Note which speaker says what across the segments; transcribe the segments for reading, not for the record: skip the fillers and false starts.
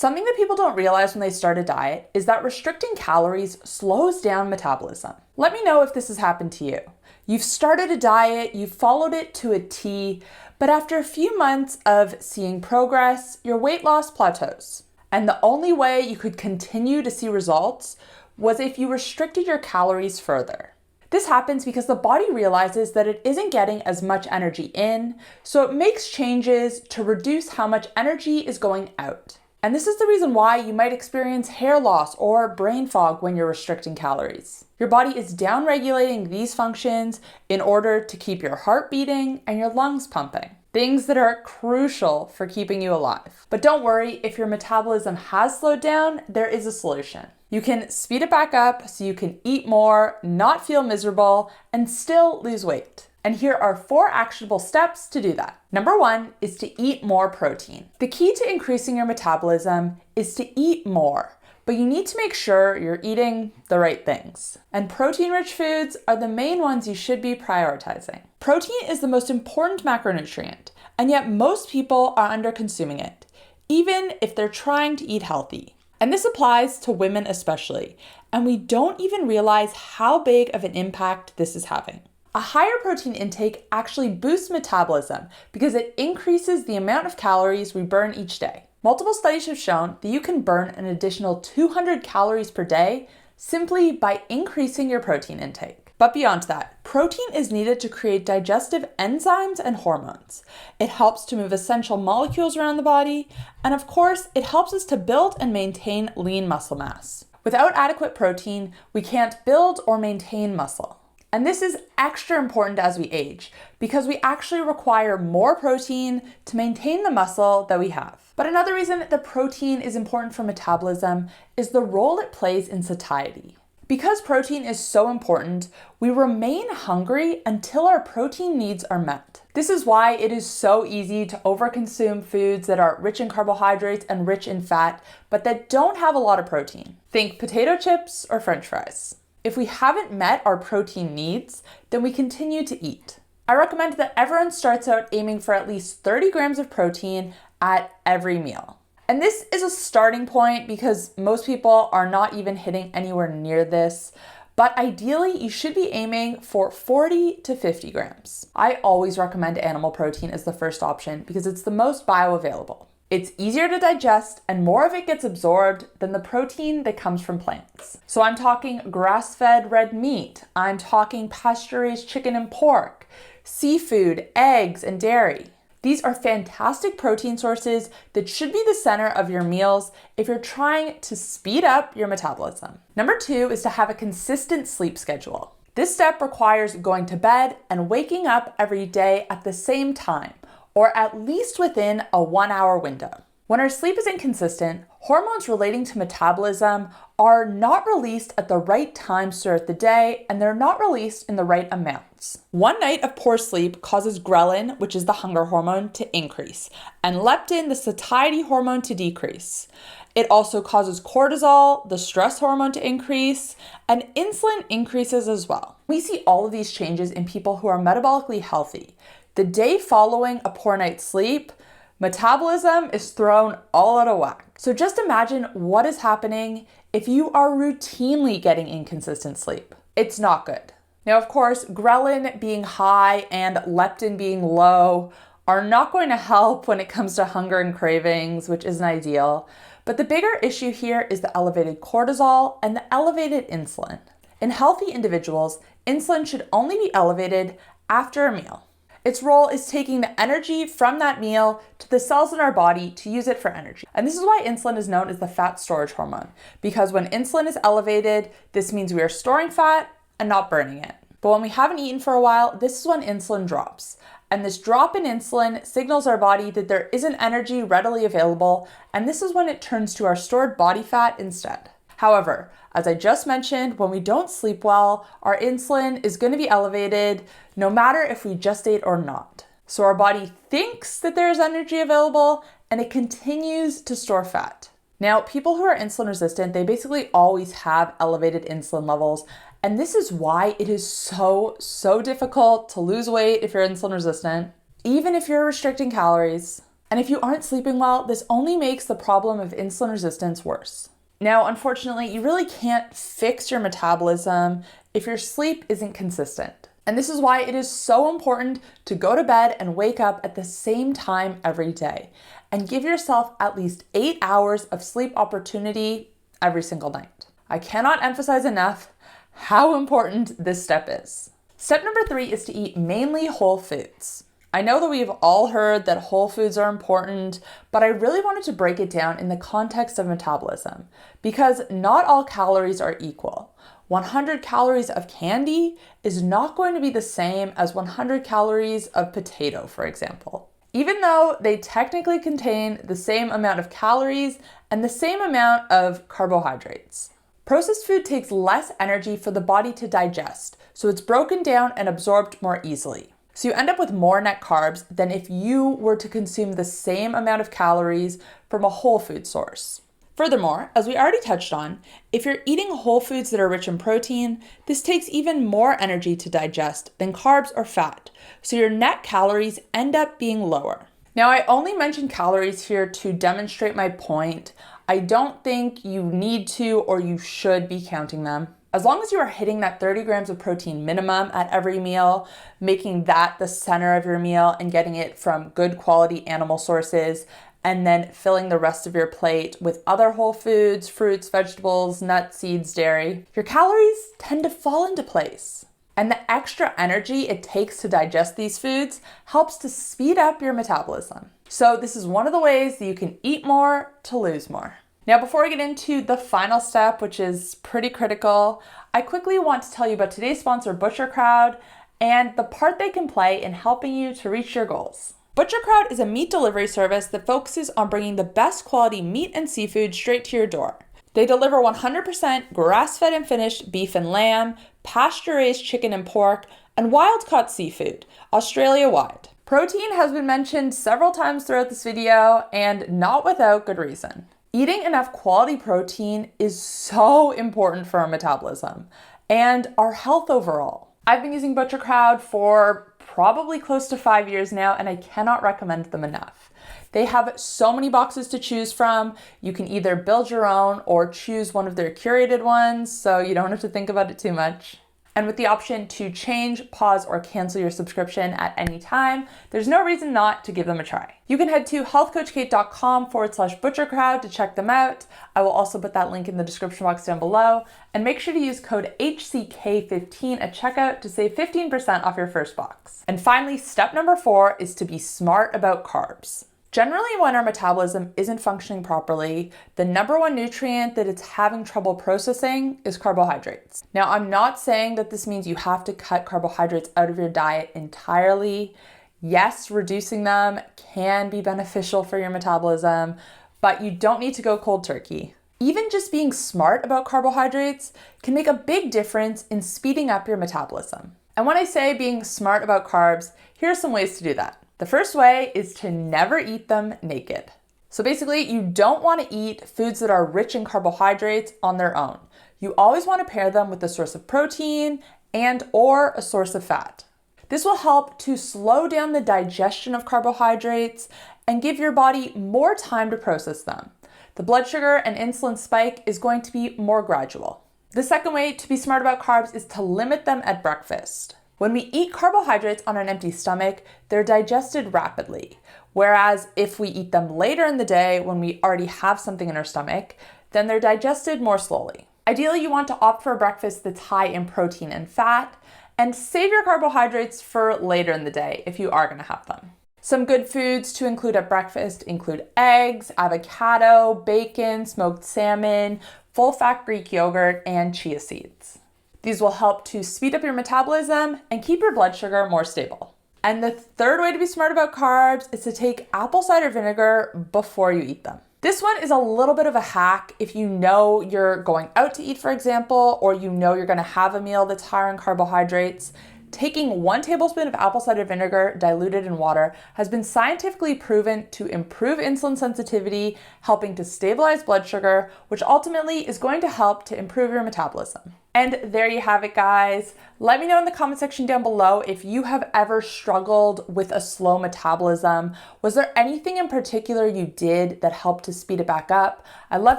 Speaker 1: Something that people don't realize when they start a diet is that restricting calories slows down metabolism. Let me know if this has happened to you. You've started a diet, you've followed it to a T, but after a few months of seeing progress, your weight loss plateaus. And the only way you could continue to see results was if you restricted your calories further. This happens because the body realizes that it isn't getting as much energy in, so it makes changes to reduce how much energy is going out. And this is the reason why you might experience hair loss or brain fog when you're restricting calories. Your body is downregulating these functions in order to keep your heart beating and your lungs pumping. Things that are crucial for keeping you alive. But don't worry, if your metabolism has slowed down, there is a solution. You can speed it back up so you can eat more, not feel miserable, and still lose weight. And here are 4 actionable steps to do that. Number 1 is to eat more protein. The key to increasing your metabolism is to eat more, but you need to make sure you're eating the right things. And protein-rich foods are the main ones you should be prioritizing. Protein is the most important macronutrient, and yet most people are under-consuming it, even if they're trying to eat healthy. And this applies to women especially, and we don't even realize how big of an impact this is having. A higher protein intake actually boosts metabolism because it increases the amount of calories we burn each day. Multiple studies have shown that you can burn an additional 200 calories per day simply by increasing your protein intake. But beyond that, protein is needed to create digestive enzymes and hormones. It helps to move essential molecules around the body, and of course, it helps us to build and maintain lean muscle mass. Without adequate protein, we can't build or maintain muscle. And this is extra important as we age because we actually require more protein to maintain the muscle that we have. But another reason that protein is important for metabolism is the role it plays in satiety. Because protein is so important, we remain hungry until our protein needs are met. This is why it is so easy to overconsume foods that are rich in carbohydrates and rich in fat, but that don't have a lot of protein. Think potato chips or French fries. If we haven't met our protein needs, then we continue to eat. I recommend that everyone starts out aiming for at least 30 grams of protein at every meal. And this is a starting point because most people are not even hitting anywhere near this, but ideally you should be aiming for 40 to 50 grams. I always recommend animal protein as the first option because it's the most bioavailable. It's easier to digest and more of it gets absorbed than the protein that comes from plants. So I'm talking grass-fed red meat, I'm talking pasture-raised chicken and pork, seafood, eggs, and dairy. These are fantastic protein sources that should be the center of your meals if you're trying to speed up your metabolism. Number 2 is to have a consistent sleep schedule. This step requires going to bed and waking up every day at the same time, or at least within a 1-hour window. When our sleep is inconsistent, hormones relating to metabolism are not released at the right times throughout the day, and they're not released in the right amounts. One night of poor sleep causes ghrelin, which is the hunger hormone, to increase, and leptin, the satiety hormone, to decrease. It also causes cortisol, the stress hormone, to increase, and insulin increases as well. We see all of these changes in people who are metabolically healthy. The day following a poor night's sleep, metabolism is thrown all out of whack. So just imagine what is happening if you are routinely getting inconsistent sleep. It's not good. Now, of course, ghrelin being high and leptin being low are not going to help when it comes to hunger and cravings, which isn't ideal. But the bigger issue here is the elevated cortisol and the elevated insulin. In healthy individuals, insulin should only be elevated after a meal. Its role is taking the energy from that meal to the cells in our body to use it for energy. And this is why insulin is known as the fat storage hormone, because when insulin is elevated, this means we are storing fat and not burning it. But when we haven't eaten for a while, this is when insulin drops. And this drop in insulin signals our body that there isn't energy readily available, and this is when it turns to our stored body fat instead. However, as I just mentioned, when we don't sleep well, our insulin is going to be elevated no matter if we just ate or not. So our body thinks that there's energy available and it continues to store fat. Now, people who are insulin resistant, they basically always have elevated insulin levels. And this is why it is so difficult to lose weight if you're insulin resistant, even if you're restricting calories. And if you aren't sleeping well, this only makes the problem of insulin resistance worse. Now, unfortunately, you really can't fix your metabolism if your sleep isn't consistent. And this is why it is so important to go to bed and wake up at the same time every day and give yourself at least 8 hours of sleep opportunity every single night. I cannot emphasize enough how important this step is. Step number 3 is to eat mainly whole foods. I know that we've all heard that whole foods are important, but I really wanted to break it down in the context of metabolism because not all calories are equal. 100 calories of candy is not going to be the same as 100 calories of potato, for example, even though they technically contain the same amount of calories and the same amount of carbohydrates. Processed food takes less energy for the body to digest, so it's broken down and absorbed more easily. So you end up with more net carbs than if you were to consume the same amount of calories from a whole food source. Furthermore, as we already touched on, if you're eating whole foods that are rich in protein, this takes even more energy to digest than carbs or fat, so your net calories end up being lower. Now, I only mention calories here to demonstrate my point. I don't think you need to or you should be counting them. As long as you are hitting that 30 grams of protein minimum at every meal, making that the center of your meal and getting it from good quality animal sources, and then filling the rest of your plate with other whole foods, fruits, vegetables, nuts, seeds, dairy, your calories tend to fall into place. And the extra energy it takes to digest these foods helps to speed up your metabolism. So this is one of the ways that you can eat more to lose more. Now, before I get into the final step, which is pretty critical, I quickly want to tell you about today's sponsor, Butcher Crowd, and the part they can play in helping you to reach your goals. Butcher Crowd is a meat delivery service that focuses on bringing the best quality meat and seafood straight to your door. They deliver 100% grass-fed and finished beef and lamb, pasture-raised chicken and pork, and wild-caught seafood, Australia-wide. Protein has been mentioned several times throughout this video, and not without good reason. Eating enough quality protein is so important for our metabolism and our health overall. I've been using Butcher Crowd for probably close to 5 years now, and I cannot recommend them enough. They have so many boxes to choose from. You can either build your own or choose one of their curated ones, so you don't have to think about it too much. And with the option to change, pause, or cancel your subscription at any time, there's no reason not to give them a try. You can head to healthcoachkait.com/butchercrowd to check them out. I will also put that link in the description box down below. And make sure to use code HCK15 at checkout to save 15% off your first box. And finally, step number 4 is to be smart about carbs. Generally, when our metabolism isn't functioning properly, the number one nutrient that it's having trouble processing is carbohydrates. Now, I'm not saying that this means you have to cut carbohydrates out of your diet entirely. Yes, reducing them can be beneficial for your metabolism, but you don't need to go cold turkey. Even just being smart about carbohydrates can make a big difference in speeding up your metabolism. And when I say being smart about carbs, here are some ways to do that. The first way is to never eat them naked. So basically, you don't want to eat foods that are rich in carbohydrates on their own. You always want to pair them with a source of protein and or a source of fat. This will help to slow down the digestion of carbohydrates and give your body more time to process them. The blood sugar and insulin spike is going to be more gradual. The second way to be smart about carbs is to limit them at breakfast. When we eat carbohydrates on an empty stomach, they're digested rapidly. Whereas if we eat them later in the day when we already have something in our stomach, then they're digested more slowly. Ideally, you want to opt for a breakfast that's high in protein and fat, and save your carbohydrates for later in the day if you are going to have them. Some good foods to include at breakfast include eggs, avocado, bacon, smoked salmon, full-fat Greek yogurt, and chia seeds. These will help to speed up your metabolism and keep your blood sugar more stable. And the third way to be smart about carbs is to take apple cider vinegar before you eat them. This one is a little bit of a hack if you know you're going out to eat, for example, or you know you're going to have a meal that's higher in carbohydrates. Taking 1 tablespoon of apple cider vinegar diluted in water has been scientifically proven to improve insulin sensitivity, helping to stabilize blood sugar, which ultimately is going to help to improve your metabolism. And there you have it, guys. Let me know in the comment section down below if you have ever struggled with a slow metabolism. Was there anything in particular you did that helped to speed it back up? I'd love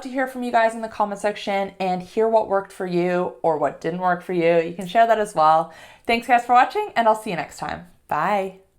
Speaker 1: to hear from you guys in the comment section and hear what worked for you or what didn't work for you. You can share that as well. Thanks guys for watching, and I'll see you next time. Bye.